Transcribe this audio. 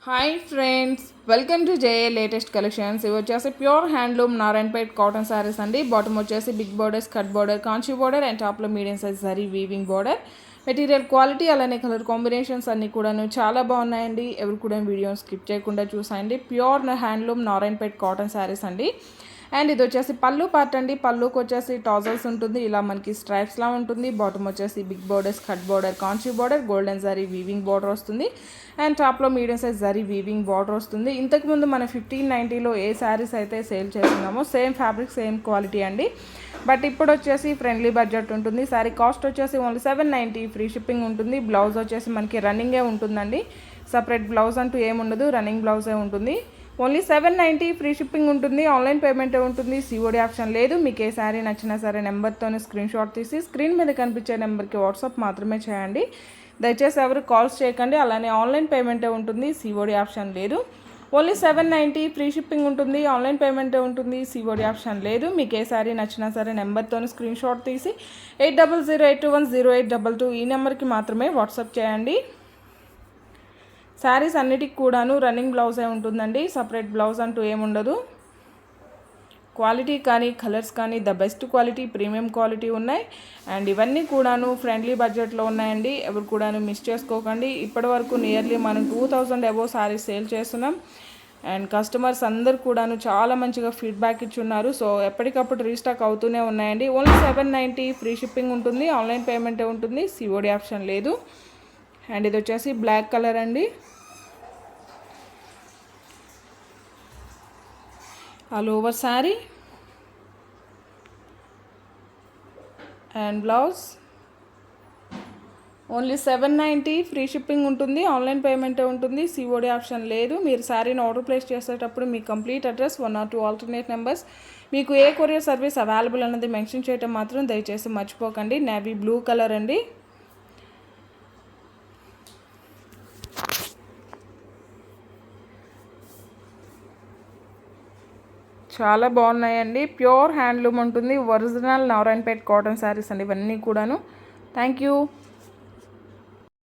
Hi friends, welcome to JA latest collections. ఇవి వచ్చేసి pure handloom Narayanpet cotton saris అండి. Bottom వచ్చేసి big borders, cut border, Kanchi border and టాప్లో medium size zari weaving border. Material quality అలానే colour combinations అన్నీ కూడాను చాలా బాగున్నాయండి. ఎవరు కూడా వీడియో స్కిప్ చేయకుండా చూసాయండి. Pure handloom Narayanpet cotton saris అండి. అండ్ ఇది వచ్చేసి పళ్ళు పార్ట్ అండి. పళ్ళుకి వచ్చేసి టాజల్స్ ఉంటుంది, ఇలా మనకి స్ట్రైప్స్లా ఉంటుంది. బాటమ్ వచ్చేసి big borders, cut border, Kanchi border, golden zari weaving border వస్తుంది. అండ్ టాప్లో medium size zari weaving border వస్తుంది. ఇంతకుముందు మనం 1590లో ఏ శారీస్ అయితే సేల్ చేస్తున్నామో సేమ్ ఫ్యాబ్రిక్ సేమ్ క్వాలిటీ అండి. బట్ ఇప్పుడు వచ్చేసి ఫ్రెండ్లీ బడ్జెట్ ఉంటుంది. శారీ కాస్ట్ వచ్చేసి ఓన్లీ 790, ఫ్రీ షిప్పింగ్ ఉంటుంది. బ్లౌజ్ వచ్చేసి మనకి రన్నింగే ఉంటుందండి. సపరేట్ బ్లౌజ్ అంటూ ఏముండదు, రన్నింగ్ బ్లౌజే ఉంటుంది. ఓన్లీ 790, ఫ్రీ షిప్పింగ్ ఉంటుంది. ఆన్లైన్ పేమెంట్ ఉంటుంది, సిఓడి ఆప్షన్ లేదు. మీకు ఏ శారీ నచ్చినా సరే నెంబర్తోనే స్క్రీన్ షాట్ తీసి స్క్రీన్ మీద కనిపించే నెంబర్కి వాట్సాప్ మాత్రమే చేయండి. దయచేసి ఎవరు కాల్స్ చేయకండి. అలానే ఆన్లైన్ పేమెంటే ఉంటుంది, సిఓడి ఆప్షన్ లేదు. ఓన్లీ 790, ఫ్రీ షిప్పింగ్ ఉంటుంది. ఆన్లైన్ పేమెంటే ఉంటుంది, సిఓడి ఆప్షన్ లేదు. మీకు ఏ శారీ నచ్చినా సరే నెంబర్తోనే స్క్రీన్ షాట్ తీసి 8008210822 ఈ నెంబర్కి మాత్రమే వాట్సాప్ చేయండి. శారీస్ అన్నిటికి కూడాను రన్నింగ్ బ్లౌజే ఉంటుందండి. సపరేట్ బ్లౌజ్ అంటూ ఏముండదు. క్వాలిటీ కానీ కలర్స్ కానీ the best quality, premium quality ఉన్నాయి. అండ్ ఇవన్నీ కూడాను ఫ్రెండ్లీ బడ్జెట్లో ఉన్నాయండి. ఎవరు కూడాను మిస్ చేసుకోకండి. ఇప్పటి వరకు నియర్లీ మనం 2000 అబోవ్ శారీస్ సేల్ చేస్తున్నాం. అండ్ కస్టమర్స్ అందరు కూడాను చాలా మంచిగా ఫీడ్బ్యాక్ ఇచ్చున్నారు. సో ఎప్పటికప్పుడు రీస్టాక్ అవుతూనే ఉన్నాయండి. ఓన్లీ 790, ఫ్రీ షిప్పింగ్ ఉంటుంది. ఆన్లైన్ పేమెంటే ఉంటుంది, సిఓడి ఆప్షన్ లేదు. అండ్ ఇది వచ్చేసి బ్లాక్ కలర్ అండి. All over sari and blouse only 790, free shipping ఉంటుంది. ఆన్లైన్ పేమెంటే ఉంటుంది, సిఓడి ఆప్షన్ లేదు. మీరు శారీని ఆర్డర్ ప్లేస్ చేసేటప్పుడు మీ complete address, 1 or 2 alternate numbers, మీకు ఏ కొరియర్ సర్వీస్ అవైలబుల్ అన్నది మెన్షన్ చేయడం మాత్రం దయచేసి మర్చిపోకండి. నేవీ బ్లూ కలర్ అండి. చాలా బాగున్నాయండి. ప్యూర్ హ్యాండ్లూమ్ ఉంటుంది. ఒరిజినల్ నారాయణపేట్ కాటన్ శారీస్ అండి ఇవన్నీ కూడాను. Thank you.